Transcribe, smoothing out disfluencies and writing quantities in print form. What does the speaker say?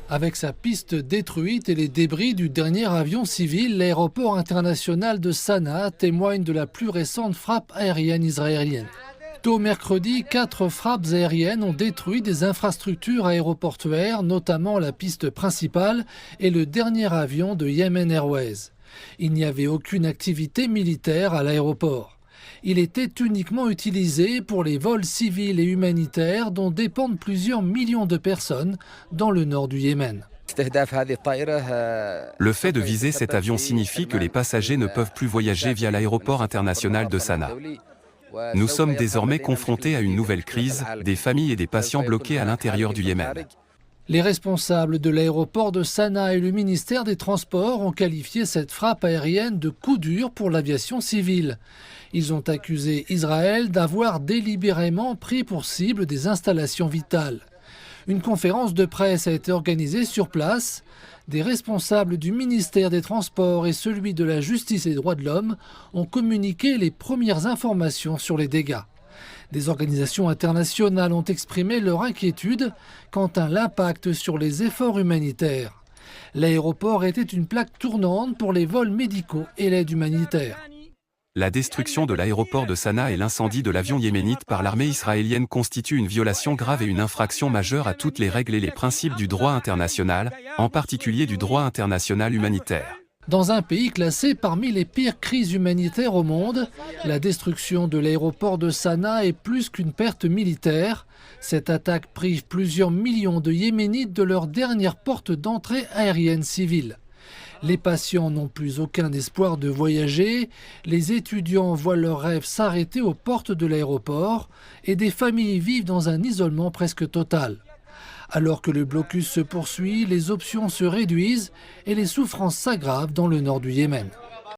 Avec sa piste détruite et les débris du dernier avion civil, l'aéroport international de Sanaa témoigne de la plus récente frappe aérienne israélienne. Tôt mercredi, 4 frappes aériennes ont détruit des infrastructures aéroportuaires, notamment la piste principale et le dernier avion de Yemen Airways. Il n'y avait aucune activité militaire à l'aéroport. Il était uniquement utilisé pour les vols civils et humanitaires dont dépendent plusieurs millions de personnes dans le nord du Yémen. Le fait de viser cet avion signifie que les passagers ne peuvent plus voyager via l'aéroport international de Sanaa. Nous sommes désormais confrontés à une nouvelle crise, des familles et des patients bloqués à l'intérieur du Yémen. Les responsables de l'aéroport de Sanaa et le ministère des Transports ont qualifié cette frappe aérienne de coup dur pour l'aviation civile. Ils ont accusé Israël d'avoir délibérément pris pour cible des installations vitales. Une conférence de presse a été organisée sur place. Des responsables du ministère des Transports et celui de la Justice et des Droits de l'Homme ont communiqué les premières informations sur les dégâts. Des organisations internationales ont exprimé leur inquiétude quant à l'impact sur les efforts humanitaires. L'aéroport était une plaque tournante pour les vols médicaux et l'aide humanitaire. La destruction de l'aéroport de Sanaa et l'incendie de l'avion yéménite par l'armée israélienne constituent une violation grave et une infraction majeure à toutes les règles et les principes du droit international, en particulier du droit international humanitaire. Dans un pays classé parmi les pires crises humanitaires au monde, la destruction de l'aéroport de Sanaa est plus qu'une perte militaire. Cette attaque prive plusieurs millions de Yéménites de leur dernière porte d'entrée aérienne civile. Les patients n'ont plus aucun espoir de voyager, les étudiants voient leurs rêves s'arrêter aux portes de l'aéroport et des familles vivent dans un isolement presque total. Alors que le blocus se poursuit, les options se réduisent et les souffrances s'aggravent dans le nord du Yémen.